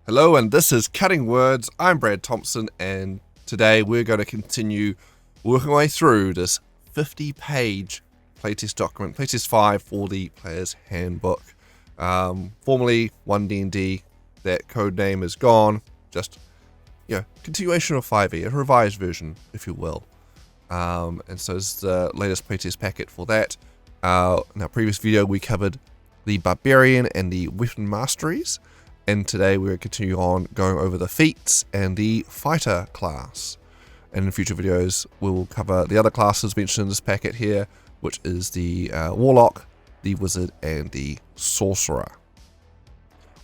Hello, and this is Cutting Words. I'm Brad Thompson, and today we're going to continue working our way through this 50-page playtest document, Playtest 5 for the Player's Handbook. Formerly One D&D, that code name is gone. Just, continuation of 5e, a revised version, if you will. And so it's the latest playtest packet for that. In our previous video, we covered the Barbarian and the Weapon Masteries. And today we're continue on going over the feats and the Fighter class. And in future videos we'll cover the other classes mentioned in this packet here, which is the Warlock, the Wizard, and the Sorcerer.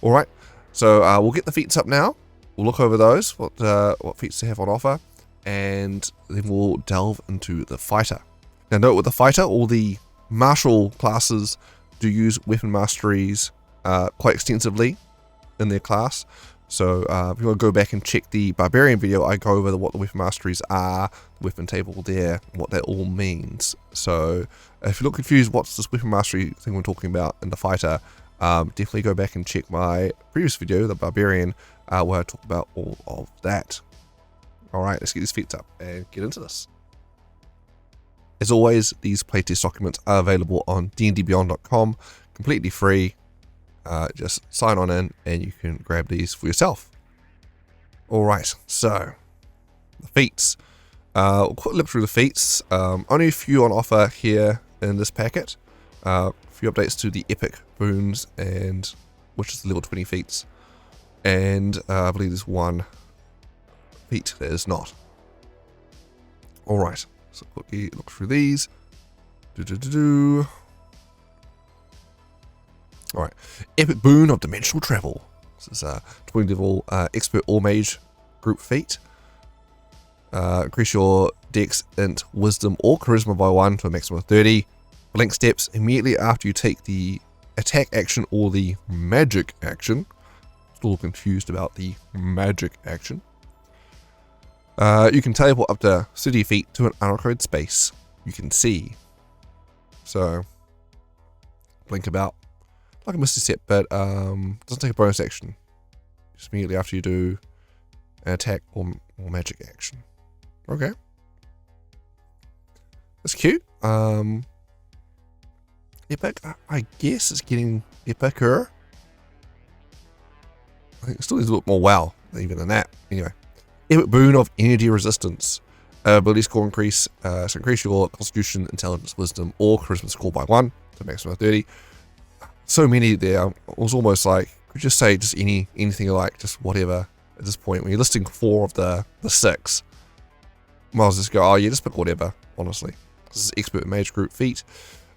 Alright, so we'll get the feats up now. We'll look over those, what feats they have on offer, and then we'll delve into the Fighter. Now note with the Fighter, all the martial classes do use weapon masteries quite extensively in their class. So if you want to go back and check the Barbarian video, I go over what the weapon masteries are, the weapon table there, what that all means. So if you look confused, what's this weapon mastery thing we're talking about in the Fighter, definitely go back and check my previous video, the Barbarian, where I talk about all of that. Alright, let's get these feats up and get into this. As always, these playtest documents are available on dndbeyond.com, completely free. Just sign on in and you can grab these for yourself. Alright, so the feats. We'll quick look through the feats. Only a few on offer here in this packet. A few updates to the epic boons, and which is the level 20 feats. And I believe there's one feat that is not. Alright, so quickly look through these. Alright, Epic Boon of Dimensional Travel. This is a 20 level Expert or Mage group feat. Increase your Dex, Int, Wisdom, or Charisma by 1 to a maximum of 30. Blink steps immediately after you take the attack action or the magic action. Still confused about the magic action. You can teleport up to 30 feet to an unoccupied space you can see. So, blink about. Like a Misty Step, but doesn't take a bonus action. Just immediately after you do an attack or magic action. Okay. That's cute. Epic, I guess it's getting epicer. I think it still needs a little more wow, even than that. Anyway. Epic Boon of Energy Resistance. Ability score increase. So increase your Constitution, Intelligence, Wisdom, or Charisma score by 1 to a maximum of 30. So many there. It was almost like, could just say just anything you like, just whatever at this point. When you're listing 4 of the 6, might as well just go, oh yeah, just pick whatever, honestly. This is Expert Mage Group feat.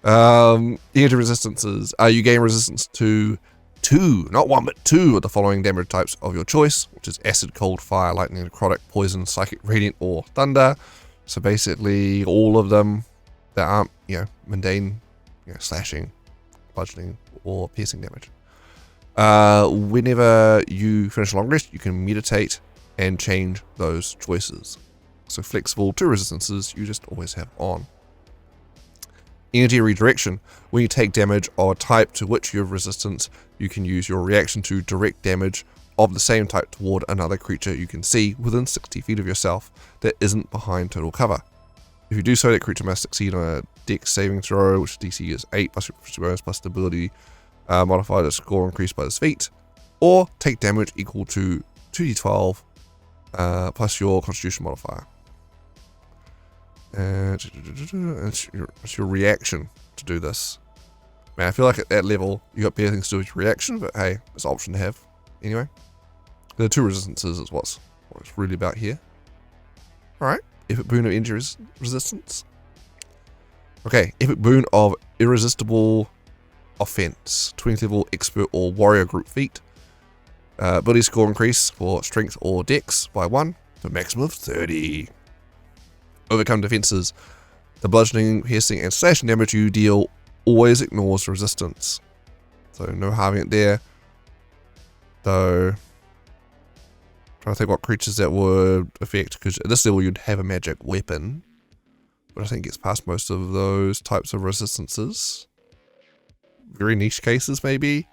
Energy resistances. You gain resistance to 2, not 1, but 2 of the following damage types of your choice, which is Acid, Cold, Fire, Lightning, Necrotic, Poison, Psychic, Radiant, or Thunder. So basically all of them that aren't, mundane, slashing, bludgeoning, or piercing damage. Whenever you finish a long rest, you can meditate and change those choices. So flexible 2 resistances you just always have on. Energy redirection. When you take damage of a type to which you have resistance, you can use your reaction to direct damage of the same type toward another creature you can see within 60 feet of yourself that isn't behind total cover. If you do so, that creature must succeed on a Dex saving throw, which DC is 8 plus your bonus plus the ability modifier, the score increased by this feat, or take damage equal to 2d12 plus your Constitution modifier. And it's your reaction to do this. Man, I feel like at that level you got better things to do with your reaction, but hey, it's an option to have anyway. The 2 resistances is what it's really about here. Alright, Epic Boon of Energy Resistance. Okay, Epic Boon of Irresistible Offense. 20 level Expert or Warrior group feat. Ability score increase for Strength or Dex by 1 to a maximum of 30. Overcome defenses. The bludgeoning, piercing, and slashing damage you deal always ignores resistance. So no halving it there. Though, trying to think what creatures that would affect, because at this level you'd have a magic weapon. But I think it gets past most of those types of resistances. Very niche cases maybe.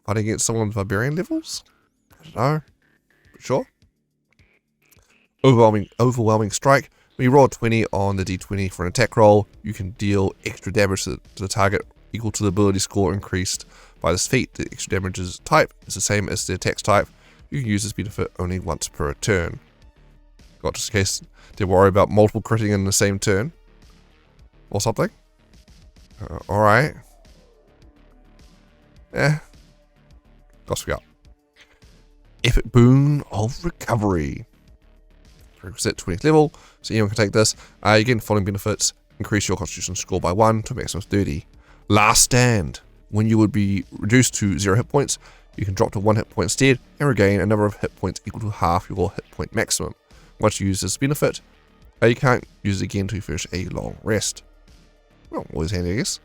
Fighting against someone with Barbarian levels? I don't know. But sure. Overwhelming strike. When you roll a 20 on the d20 for an attack roll, you can deal extra damage to the target equal to the ability score increased by this feat. The extra damage's type is the same as the attack's type. You can use this benefit only once per turn. Got just in case they worry about multiple critting in the same turn. Or something. Alright. Gossip up. Epic Boon of Recovery. Prerequisite 20th level, so anyone can take this. You get the following benefits. Increase your constitution score by 1 to a maximum of 30. Last Stand. When you would be reduced to 0 hit points, you can drop to 1 hit point instead and regain a number of hit points equal to half your hit point maximum. Once you use this benefit, you can't use it again to finish a long rest. Well, always handy, I guess.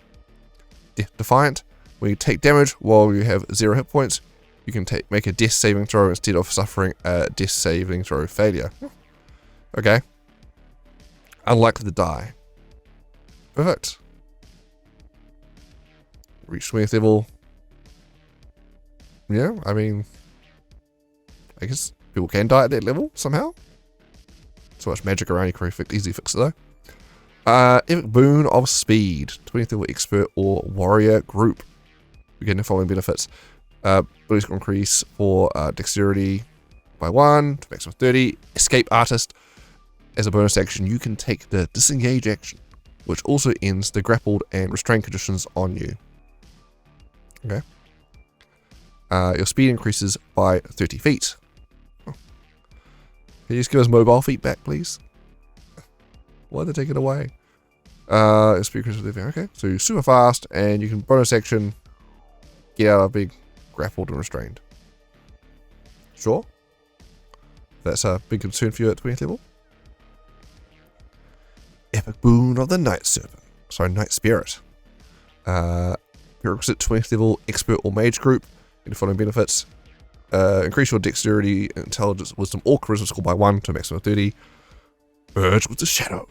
Defiant. When you take damage while you have 0 hit points, you can make a death saving throw instead of suffering a death saving throw failure. Okay. Unlikely to die. Perfect. Reach 20th level. Yeah, I mean, I guess people can die at that level somehow. So much magic around, you can easily fix it though. Epic Boon of Speed. 20th level expert or warrior group. You're getting the following benefits. Abilities will increase for dexterity by 1 to maximum of 30. Escape Artist. As a bonus action, you can take the disengage action, which also ends the grappled and restrained conditions on you. Okay. Your speed increases by 30 feet. Oh. Can you just give us mobile feet back, please? Why'd they take it away? Speed increases with okay. So you're super fast, and you can bonus action get out of being grappled and restrained. Sure. That's a big concern for you at 20th level. Epic Boon of the Night Serpent. Sorry, Night Spirit. Prerequisite 20th level expert or mage group. In the following benefits. Increase your dexterity, intelligence, wisdom, or charisma score by 1 to a maximum of 30. Merge with the shadows.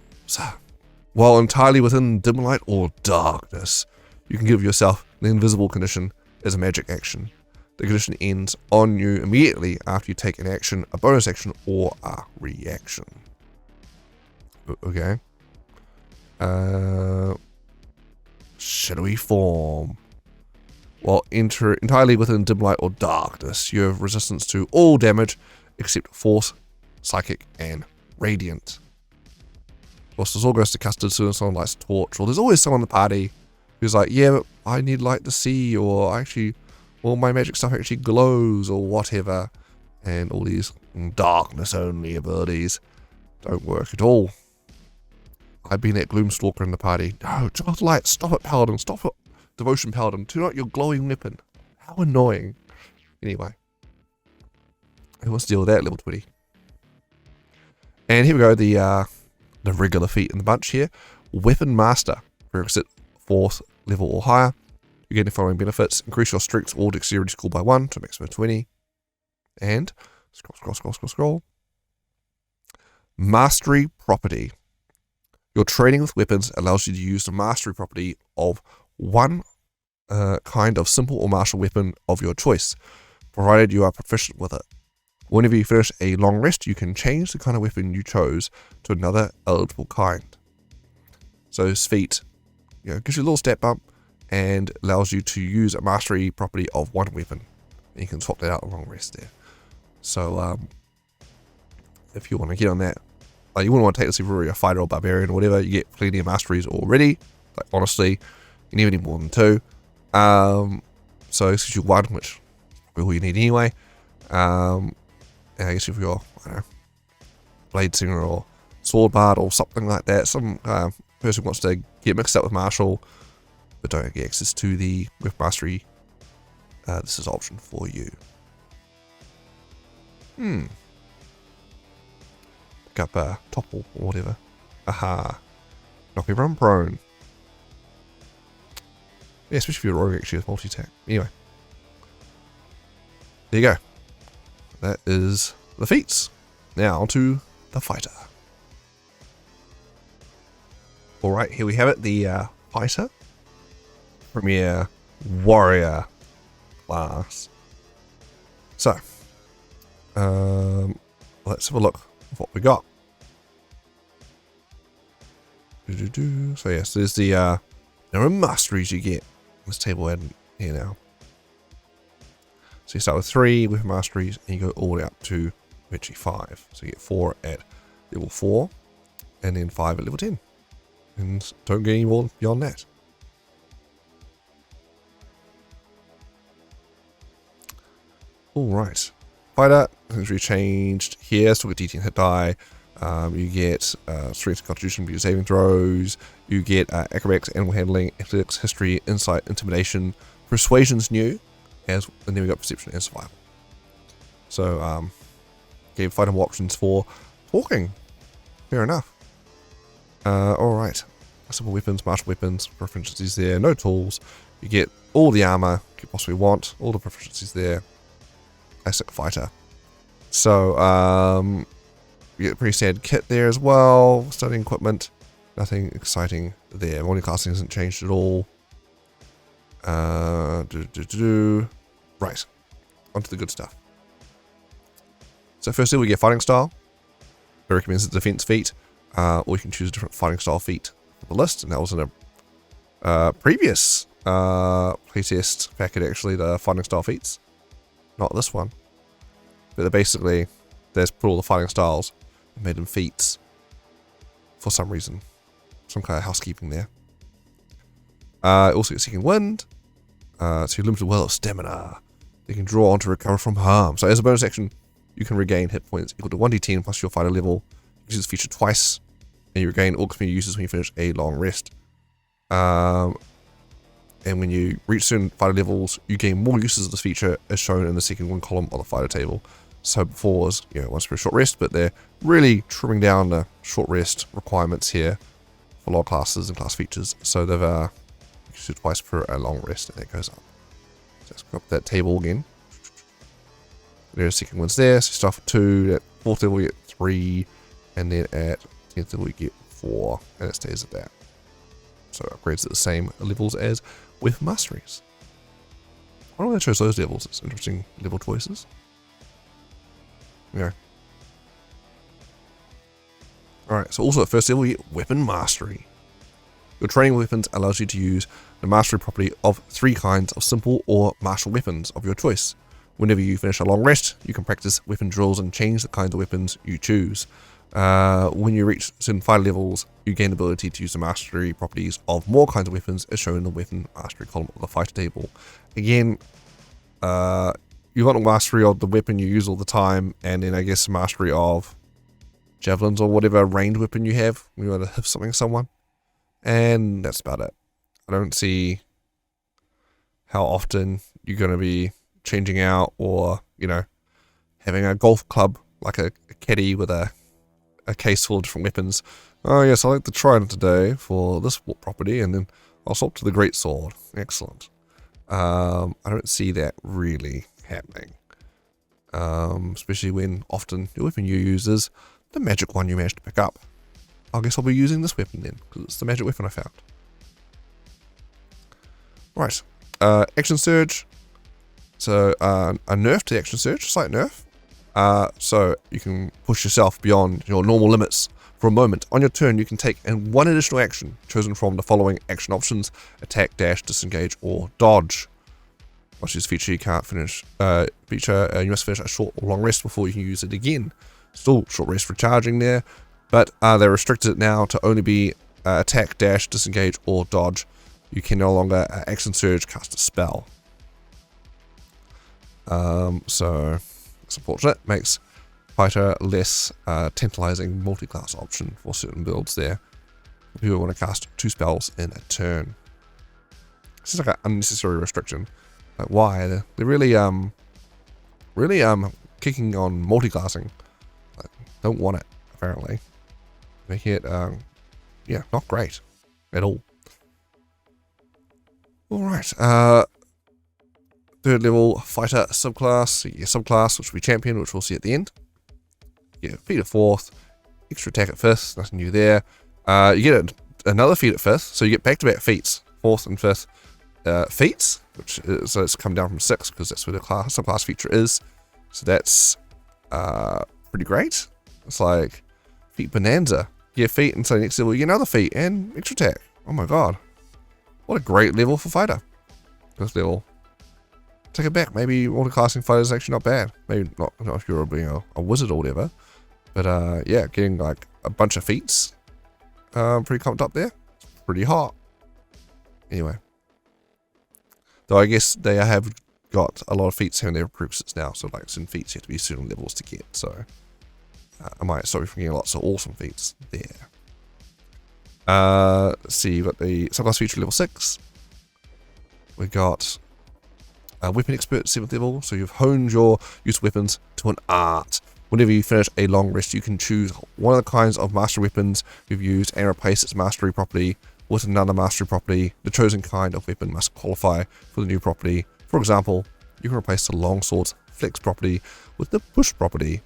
While entirely within dim light or darkness, you can give yourself the invisible condition as a magic action. The condition ends on you immediately after you take an action, a bonus action, or a reaction. Okay. Shadowy form. While entirely within dim light or darkness, you have resistance to all damage except force, psychic, and radiant. Of course, this all goes to custard as soon as someone lights a torch, or there's always someone in the party who's like, yeah, but I need light to see, or actually, all my magic stuff actually glows, or whatever, and all these darkness-only abilities don't work at all. I've been that Gloomstalker in the party. No, turn off the light, stop it, Paladin, stop it, Devotion Paladin, turn out your glowing weapon. How annoying. Anyway, who wants to deal with that, level 20? And here we go, the regular feat in the bunch here. Weapon Master, prerequisite 4th level or higher. You get the following benefits. Increase your strength or dexterity score by 1 to a maximum of 20. And, scroll. Mastery Property. Your training with weapons allows you to use the mastery property of one kind of simple or martial weapon of your choice, provided you are proficient with it. Whenever you finish a long rest, you can change the kind of weapon you chose to another eligible kind. So this feat, gives you a little stat bump and allows you to use a mastery property of one weapon. And you can swap that out a long rest there. So if you want to get on that, you wouldn't want to take this if you're a fighter or barbarian or whatever. You get plenty of masteries already. Like honestly, you never need more than 2. So this gives you 1, which is all you need anyway. And I guess if you're, blade singer or sword bard or something like that, some person wants to get mixed up with martial but don't get access to the with mastery, this is an option for you. Pick up topple or whatever. Aha. Knock everyone prone. Yeah, especially if you're a rogue actually with multi-attack. Anyway. There you go. That is the feats. Now onto the fighter. Alright, here we have it, the fighter. Premier warrior class. So, Let's have a look at what we got. So yes, there's the there are masteries you get on this table here now. So you start with 3 with masteries, and you go all the way up to eventually 5. So you get 4 at level 4, and then 5 at level 10. And don't get any more beyond that. Alright. Fighter, things really changed here. Still get DT and hit die. You get strength and constitution for your saving throws. You get acrobatics, animal handling, athletics, history, insight, intimidation. Persuasion's new. And then we got perception and survival. So, gave fighter more options for talking. Fair enough. Alright. Simple weapons, martial weapons, proficiencies there. No tools. You get all the armor you possibly want. All the proficiencies there. Classic fighter. So, you get a pretty standard kit there as well. Studying equipment. Nothing exciting there. Multiclassing hasn't changed at all. Right. Onto the good stuff. So firstly we get fighting style. It recommends the defense feat. Or you can choose a different fighting style feat for the list. And that was in a previous playtest packet actually, the fighting style feats. Not this one. But they're basically, they put all the fighting styles and made them feats. For some reason. Some kind of housekeeping there. Also get Second Wind. So you're limited well of stamina. You can draw on to recover from harm. So as a bonus action, you can regain hit points equal to 1d10 plus your fighter level. You use this feature twice, and you regain all community uses when you finish a long rest. And when you reach certain fighter levels, you gain more uses of this feature as shown in the second one column on the fighter table. So before was, once per short rest, but they're really trimming down the short rest requirements here for a lot of classes and class features. So they've used it twice per a long rest, and it goes up. So let's go up that table again. There's second ones there. So you start with 2, at 4th level you get 3, and then at 10th level you get 4, and it stays at that. So upgrades at the same levels as with masteries. I don't know why I chose those levels. It's interesting level choices. Yeah. Alright, so also at first level you get weapon mastery. Your training weapons allows you to use the mastery property of 3 kinds of simple or martial weapons of your choice. Whenever you finish a long rest, you can practice weapon drills and change the kinds of weapons you choose. When you reach certain fighter levels, you gain the ability to use the mastery properties of more kinds of weapons as shown in the weapon mastery column of the fighter table. Again, you want a mastery of the weapon you use all the time, and then I guess mastery of javelins or whatever ranged weapon you have when you want to hit something someone. And that's about it. I don't see how often you're going to be changing out or, having a golf club like a caddy with a case full of different weapons. Oh yes, I like the trident today for this property, and then I'll swap to the great sword. Excellent. I don't see that really happening. Especially when often the weapon you use is the magic one you managed to pick up. I guess I'll be using this weapon then, because it's the magic weapon I found. Right. Action Surge. So, a nerf to the Action Surge, slight nerf. So, you can push yourself beyond your normal limits for a moment. On your turn, you can take one additional action, chosen from the following action options: attack, dash, disengage, or dodge. Watch this feature, you can't finish, you must finish a short or long rest before you can use it again. Still short rest for charging there. But they restricted it now to only be attack, dash, disengage, or dodge. You can no longer action surge cast a spell. So it's unfortunate. Makes fighter less tantalizing multi-class option for certain builds there. People want to cast 2 spells in a turn. This is like an unnecessary restriction. Like why? They're really kicking on multi-classing. Like, don't want it apparently. Make it, yeah, not great at all. Alright, 3rd level fighter subclass, your subclass, which will be champion, which we'll see at the end. Yeah, feat at 4th, extra attack at 5th, nothing new there. You get another feat at 5th, so you get back-to-back feats, 4th and 5th feats, which is, so it's come down from 6 because that's where the subclass feature is. So that's pretty great. It's like feat bonanza. You get feat, and so next level you get another feat and extra attack. Oh my god. What a great level for fighter. This level. Take it back. Maybe multiclassing fighter is actually not bad. Maybe not if you're being a wizard or whatever. But yeah, getting like a bunch of feats. Pretty pumped up there. Pretty hot. Anyway. Though I guess they have got a lot of feats having their prerequisites now. So like certain feats you have to be certain levels to get. So I might stop you from getting lots of awesome feats there. Let's see, you've got the subclass feature level 6. We got a weapon expert 7th level, so you've honed your use of weapons to an art. Whenever you finish a long rest, you can choose one of the kinds of master weapons you've used and replace its mastery property with another mastery property. The chosen kind of weapon must qualify for the new property. For example, you can replace the longsword's flex property with the push property.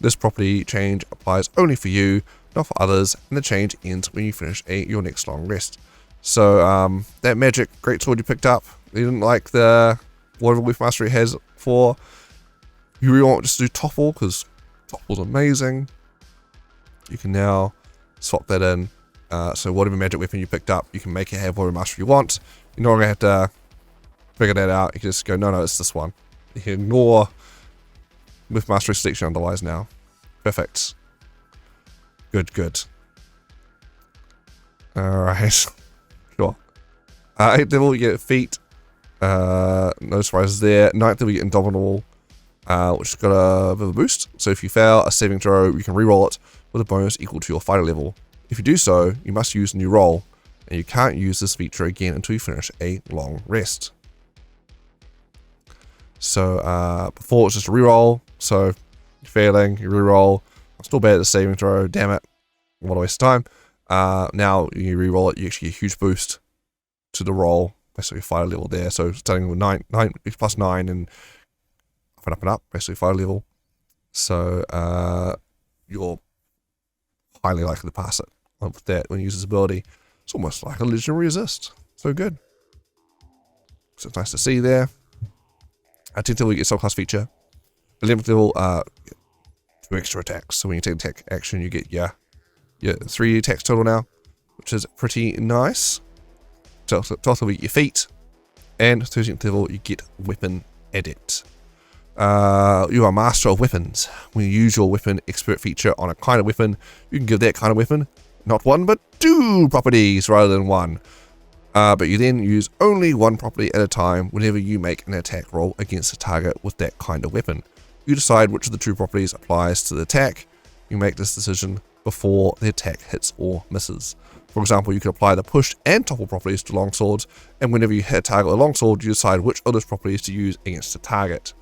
This property change applies only for you, not for others, and the change ends when you finish your next long rest. So that magic greatsword you picked up, you didn't like the whatever whiff mastery has for. You really want to just do topple because topple's amazing. You can now swap that in. So whatever magic weapon you picked up, you can make it have whatever mastery you want. You're not gonna have to figure that out. You can just go, no, it's this one. You can ignore with mastery selection otherwise now. Perfect. Good. Alright. Sure. 8th level you get feat. No surprises there. 9th level you get Indomitable, which has got a bit of a boost. So if you fail a saving throw, you can reroll it with a bonus equal to your fighter level. If you do so, you must use a new roll, and you can't use this feature again until you finish a long rest. So before it was just a reroll, so you're failing, you reroll. I'm still bad at the saving throw, damn it. What a waste of time. Now you reroll it, you actually get a huge boost to the roll, basically fighter level there. So starting with 9 plus 9 and up and up, basically fighter level. So you're highly likely to pass it with that when you use this ability. It's almost like a legendary resist. So good. So it's nice to see there. At 10th level you get subclass feature. 11th level 2 extra attacks. So when you take attack action you get your 3 attacks total now, which is pretty nice. 12th level you get your feat. And 13th level you get weapon adept. You are master of weapons. When you use your weapon expert feature on a kind of weapon, you can give that kind of weapon not 1 but 2 properties rather than 1. But you then use only 1 property at a time whenever you make an attack roll against a target with that kind of weapon. You decide which of the 2 properties applies to the attack. You make this decision before the attack hits or misses. For example, you can apply the push and topple properties to longswords, and whenever you hit a target with a longsword, you decide which of those properties to use against the target.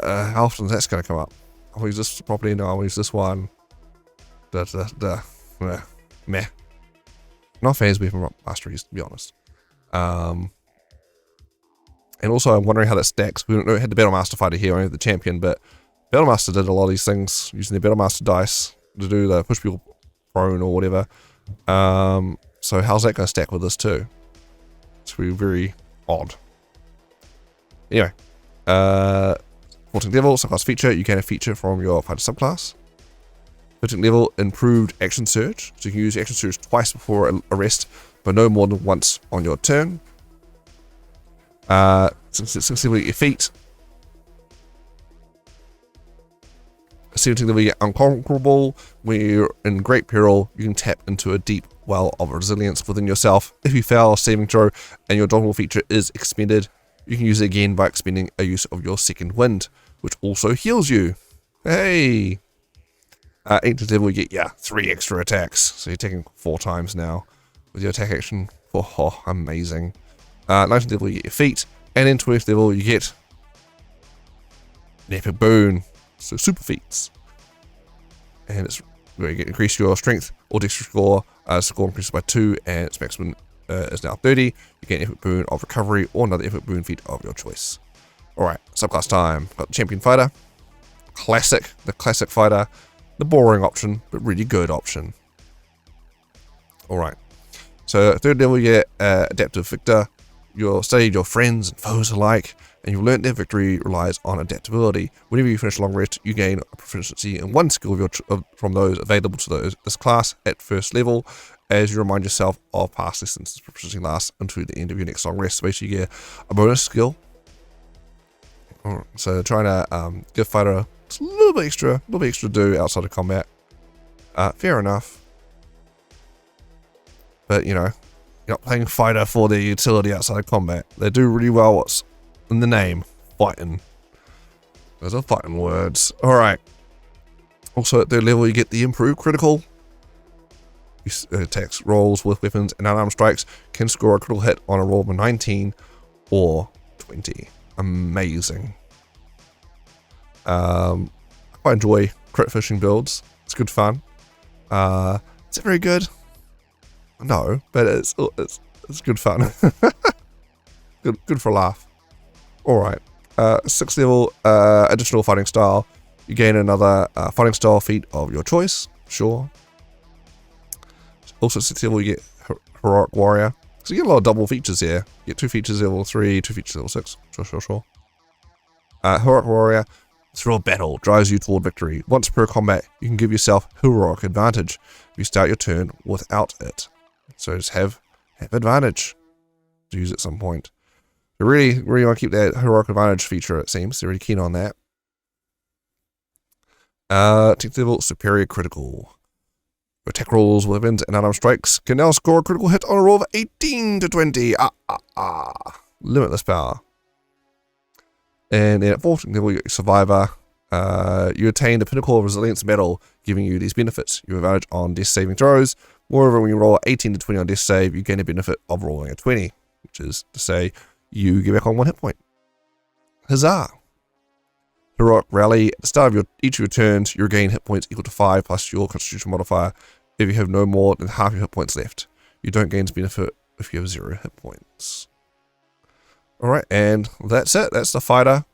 How often is that going to come up? I'll use this property, no, I'll use this one. Meh. Not fans of weapon masteries, to be honest. And also, I'm wondering how that stacks. We don't had the Battlemaster fighter here, only the champion, but Battlemaster did a lot of these things using the Battlemaster dice to do the push people prone or whatever. So how's that going to stack with this too? It's really very odd. Anyway, 14th level, subclass feature, you gain a feature from your fighter subclass. 15th level, improved action surge. So you can use action surge twice before a rest, but no more than once on your turn. 16th level, you get feat. 17th level, you get unconquerable. When you're in great peril, you can tap into a deep well of resilience within yourself. If you fail a saving throw and your dominable feature is expended, you can use it again by expending a use of your second wind, which also heals you. Hey! 18th level, you get 3 extra attacks. So you're taking 4 times now with your attack action. Oh, amazing. 19th level, you get your feat. And then 20th level, you get an epic boon. So super feats. And it's where you get increase your strength or dexterity score. Score increases by 2 and its maximum is now 30. You get an epic boon of recovery or another epic boon feat of your choice. Alright, subclass time. Got the champion fighter. The classic fighter. The boring option, but really good option. Alright. So 3rd level you get adaptive victor. You'll study your friends and foes alike, and you've learned that victory relies on adaptability. Whenever you finish a long rest, you gain a proficiency in one skill from those available to this class at first level, as you remind yourself of past lessons. This proficiency lasts until the end of your next long rest. So basically you get a bonus skill. So trying to give Fighter just a little bit extra to do outside of combat. Fair enough. But you know, you're not playing Fighter for their utility outside of combat. They do really well what's in the name, fighting. Those are fighting words. Alright. Also at 3rd level you get the improved critical. Attacks rolls with weapons and unarmed strikes can score a critical hit on a roll of a 19 or 20. Amazing. I quite enjoy crit fishing builds. It's good fun. Is it very good? No, but it's good fun. good for a laugh. Alright. 6th level, additional fighting style. You gain another fighting style feat of your choice. Sure. Also 6th level you get Heroic Warrior. So you get a lot of double features here. You get 2 features level 3, 2 features level 6. Sure. Heroic Warrior. Through battle drives you toward victory. Once per combat, you can give yourself heroic advantage if you start your turn without it. So just have advantage to use at some point. They really want to keep that heroic advantage feature, it seems. They're really keen on that. 10th level, superior critical. Attack rolls, weapons, and unarmed strikes can now score a critical hit on a roll of 18 to 20. Limitless power. And then at 14th level, you get Survivor. You attain the Pinnacle of Resilience medal, giving you these benefits. You have advantage on death saving throws. Moreover, when you roll 18 to 20 on death save, you gain a benefit of rolling a 20, which is to say, you get back on 1 hit point. Huzzah! Heroic Rally. At the start of each of your turns, you regain hit points equal to 5 plus your Constitution modifier if you have no more than half your hit points left. You don't gain this benefit if you have 0 hit points. Alright, and that's it. That's the Fighter.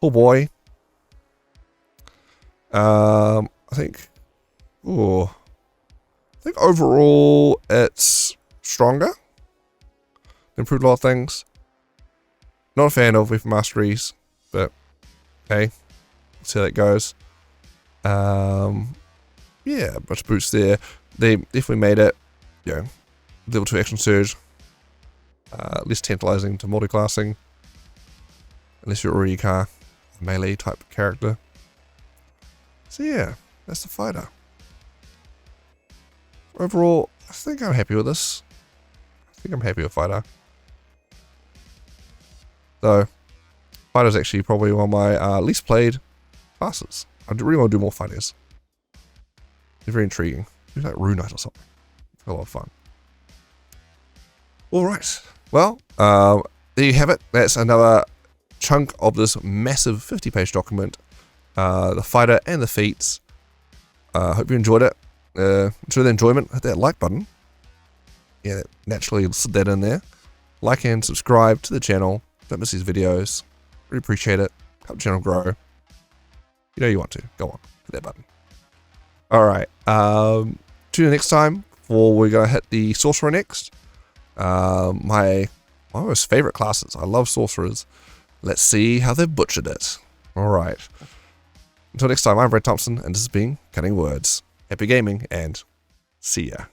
Oh boy. I think overall it's stronger. Improved a lot of things. Not a fan of weapon masteries, but hey, let's see how that goes. Yeah, a bunch of boosts there. They definitely made it, level 2 action surge. Less tantalizing to multiclassing, unless you're already a melee type character. So yeah, that's the Fighter. Overall, I think I'm happy with this. I think I'm happy with Fighter. Though, Fighter's actually probably one of my least played classes. I really want to do more Fighters. They're very intriguing. Do like Rune Knight or something. A lot of fun. Alright, well, there you have it. That's another chunk of this massive 50-page document. The Fighter and the Feats. Hope you enjoyed it. Enjoy the enjoyment. Hit that like button. Yeah, naturally slid that in there. Like and subscribe to the channel. Don't miss these videos. Really appreciate it. Help the channel grow. You know you want to. Go on. Hit that button. Alright. Tune in next time for we're going to hit the Sorcerer next. My most favorite classes. I love Sorcerers. Let's see how they've butchered it. Alright. Until next time, I'm Brad Thompson, and this has been Cutting Words. Happy gaming, and see ya.